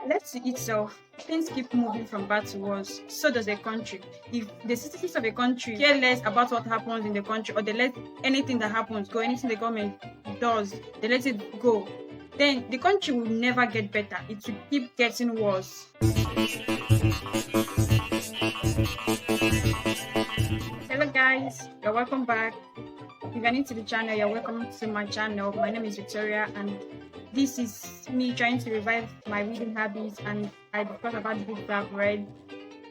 Left to itself, things keep moving from bad to worse. So does a country. If the citizens of a country care less about what happens in the country, or they let anything that happens go, anything the government does, they let it go, then the country will never get better. It will keep getting worse. Hello guys, you're welcome back. If you're new to the channel, you're welcome to my channel. My name is Victoria, and this is me trying to revive my reading habits, and I discuss about the books I've read,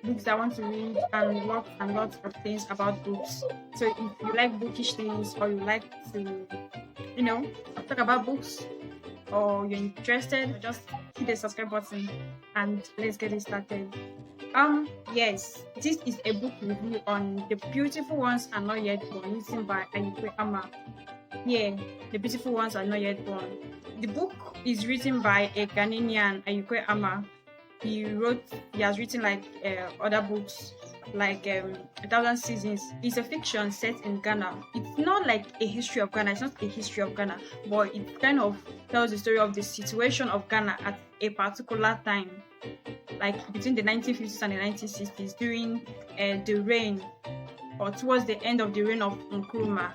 books I want to read, and lots of things about books. So if you like bookish things, or you like to, talk about books, or you're interested, just hit the subscribe button and let's get it started. Yes, this is a book review on The Beautiful Ones Are Not Yet Born, written by Ayi Kwei Armah. Yeah, The Beautiful Ones Are Not Yet Born. The book is written by a Ghanaian, Ayi Kwei Armah. He has written like other books like 1,000 Seasons. It's a fiction set in Ghana. It's not like a history of Ghana. It's not a history of Ghana, but it kind of tells the story of the situation of Ghana at a particular time, like between the 1950s and the 1960s, during the reign, or towards the end of the reign of Nkrumah,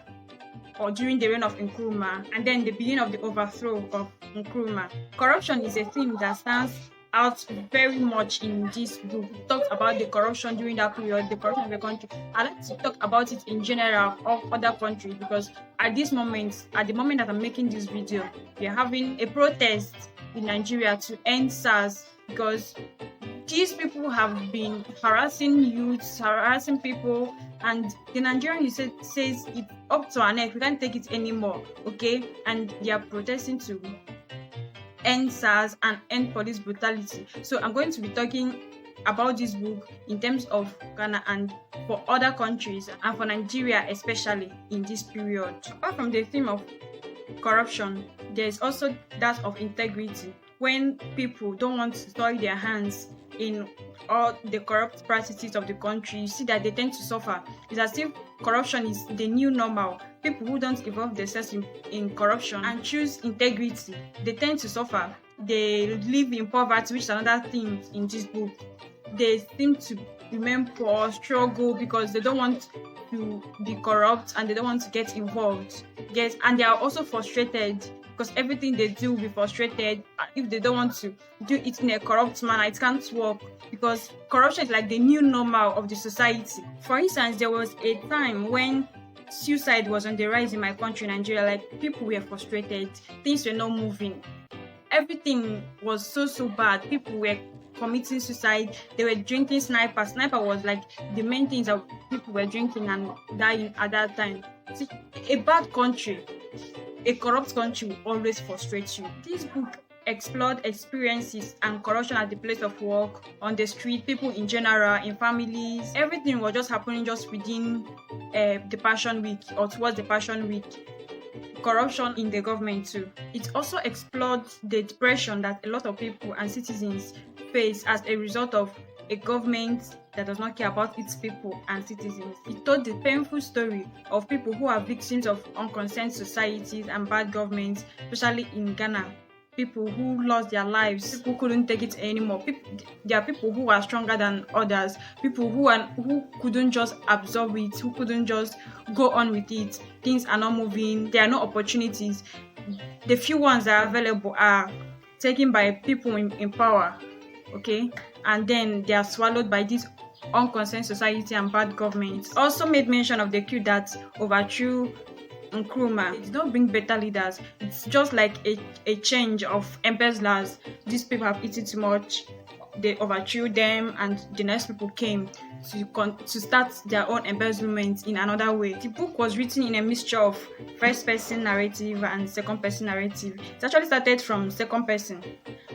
or during the reign of Nkrumah, and then the beginning of the overthrow of Nkrumah. Corruption is a theme that stands out very much in this book. It talks about the corruption during that period, the corruption of the country. I like to talk about it in general of other countries, because at the moment that I'm making this video, we are having a protest in Nigeria to end SARS, because these people have been harassing youths, harassing people, and the Nigerian says it's up to our neck. We can't take it anymore, okay? And they are protesting to end SARS and end police brutality. So I'm going to be talking about this book in terms of Ghana and for other countries, and for Nigeria especially in this period. Apart from the theme of corruption, there's also that of integrity. When people don't want to soil their hands in all the corrupt practices of the country, you see that they tend to suffer. It's as if corruption is the new normal. People who don't involve themselves in corruption and choose integrity, they tend to suffer. They live in poverty, which is another theme in this book. They seem to remain poor, struggle, because they don't want to be corrupt and they don't want to get involved. Yes, and they are also frustrated, because everything they do will be frustrated. If they don't want to do it in a corrupt manner, it can't work, because corruption is like the new normal of the society. For instance, there was a time when suicide was on the rise in my country, Nigeria. Like, people were frustrated, things were not moving, everything was so bad. People were committing suicide, they were drinking sniper was like the main things that people were drinking and dying at that time. See, a bad country, a corrupt country will always frustrate you. This book explored experiences and corruption at the place of work, on the street, people in general, in families. Everything was just happening just within the Passion Week, or towards the Passion Week. Corruption in the government too. It also explored the depression that a lot of people and citizens face as a result of a government that does not care about its people and citizens. It told the painful story of people who are victims of unconcerned societies and bad governments, especially in Ghana. People who lost their lives, people who couldn't take it anymore. There are people who are stronger than others, people who couldn't just absorb it, who couldn't just go on with it. Things are not moving, there are no opportunities. The few ones that are available are taken by people in power, okay? And then they are swallowed by this unconcerned society and bad government. It also made mention of the coup that overthrew Nkrumah. It don't bring better leaders. It's just like a change of embezzlers. These people have eaten too much, they overthrew them, and the next people came to start their own embezzlement in another way. The book was written in a mixture of first person narrative and second person narrative. It actually started from second person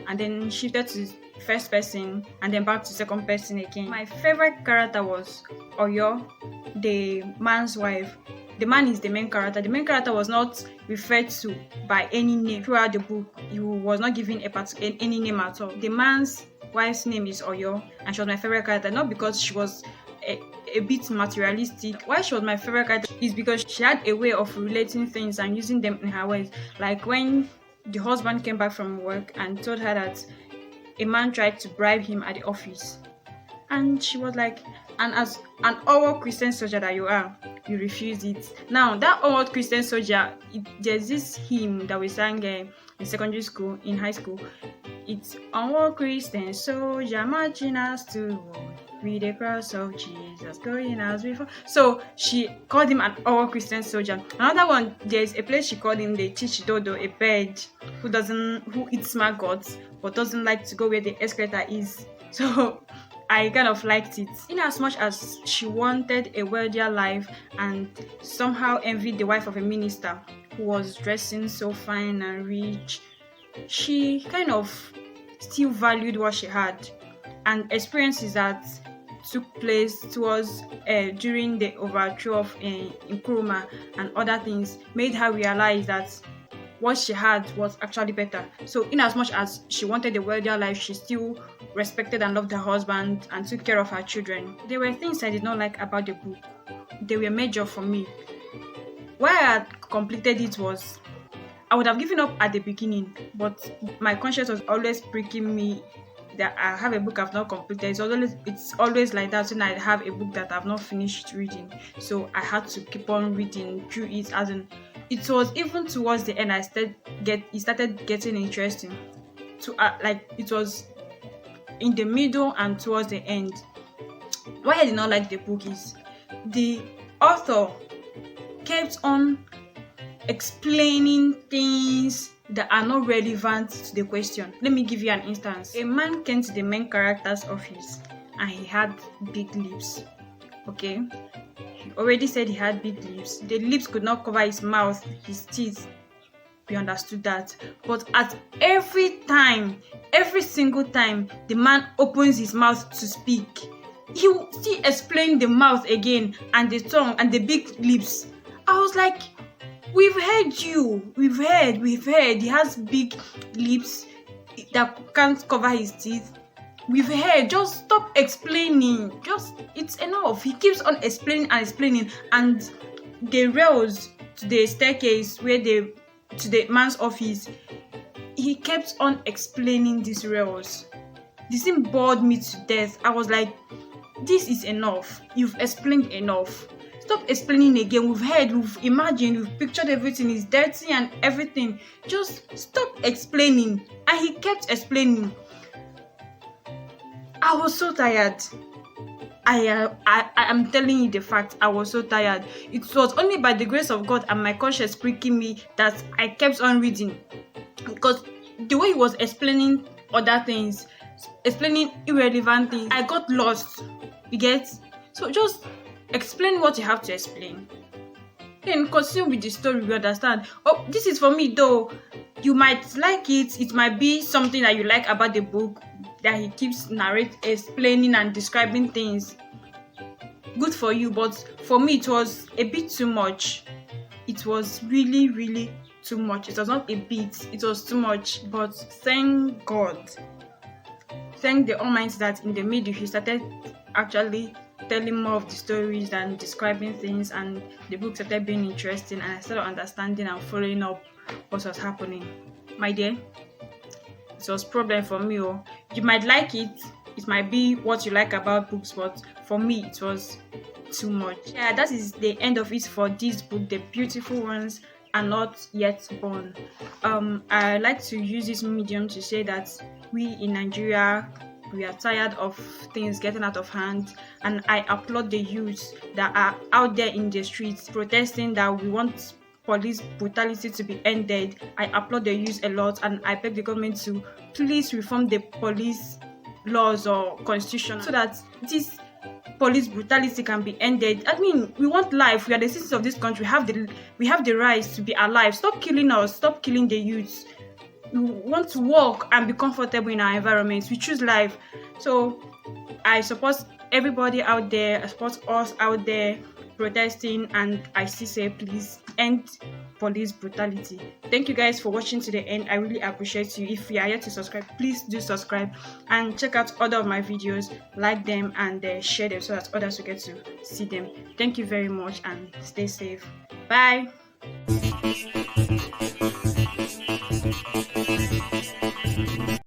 and then shifted to first person and then back to second person again. My favorite character was Oyo, the man's wife. The man is the main character. The main character was not referred to by any name throughout the book. He was not given any name at all. The man's wife's name is Oyo, and she was my favorite character, not because she was a bit materialistic. Why she was my favorite character is because she had a way of relating things and using them in her ways. Like when the husband came back from work and told her that a man tried to bribe him at the office. And she was like, and as an old Christian soldier that you are, you refused it. Now, that old Christian soldier, there's this hymn that we sang in secondary school, in high school. It's onward Christian soldier marching us to war, with the cross of Jesus going as before. So she called him an old Christian soldier. Another one, there's a place she called him the Chichidodo, a bird who eats maggots but doesn't like to go where the excreta is. So I kind of liked it. In as much as she wanted a wealthier life and somehow envied the wife of a minister who was dressing so fine and rich, she kind of still valued what she had, and experiences that took place towards during the overthrow of Nkrumah and other things made her realize that what she had was actually better. So in as much as she wanted a wealthier life, she still respected and loved her husband and took care of her children. There were things I did not like about the book. They were major for me. Why I had completed it was, I would have given up at the beginning, but my conscience was always pricking me that I have a book I've not completed. It's always like that when I have a book that I've not finished reading. So I had to keep on reading through it. As in, it was even towards the end it started getting interesting. It was in the middle and towards the end. Why I did not like the book is the author kept on explaining things that are not relevant to the question. Let me give you an instance. A man came to the main character's office and he had big lips. Okay? He already said he had big lips. The lips could not cover his mouth, his teeth. We understood that. But at every single time, the man opens his mouth to speak, he will still explain the mouth again and the tongue and the big lips. I was like, we've heard you. We've heard. He has big lips that can't cover his teeth. We've heard. Just stop explaining. It's enough. He keeps on explaining and explaining. And the rails to the staircase to the man's office, he kept on explaining these rails. This thing bored me to death. I was like, this is enough. You've explained enough. Stop explaining again. We've heard, we've imagined, we've pictured everything is dirty and everything. Just stop explaining. And he kept explaining. I was so tired. I am telling you the fact. I was so tired. It was only by the grace of God and my conscience pricking me that I kept on reading. Because the way he was explaining other things, explaining irrelevant things, I got lost. You get? So just explain what you have to explain. Then continue with the story, we understand. Oh, this is for me though. You might like it. It might be something that you like about the book, that he keeps explaining and describing things. Good for you, but for me it was a bit too much. It was really, really too much. It was not a bit, it was too much. But thank God. Thank the Almighty that in the middle he started actually telling more of the stories and describing things, and the book started being interesting, and I started understanding and following up what was happening. My dear, it was problem for me. You might like it might be what you like about books, but for me it was too much. Yeah, that is the end of it for this book, The Beautiful Ones Are Not Yet Born. I like to use this medium to say that we in Nigeria, we are tired of things getting out of hand, and I applaud the youth that are out there in the streets protesting that we want police brutality to be ended. I applaud the youth a lot, and I beg the government to please reform the police laws or constitution so that this police brutality can be ended. I mean, we want life. We are the citizens of this country. We have the right to be alive. Stop killing us. Stop killing the youth. We want to walk and be comfortable in our environment. We choose life. So I support everybody out there. I support us out there protesting, and I still say please end police brutality. Thank you guys for watching to the end. I really appreciate you. If you are yet to subscribe, please do subscribe and check out other of my videos, like them and share them so that others will get to see them. Thank you very much and stay safe. Bye.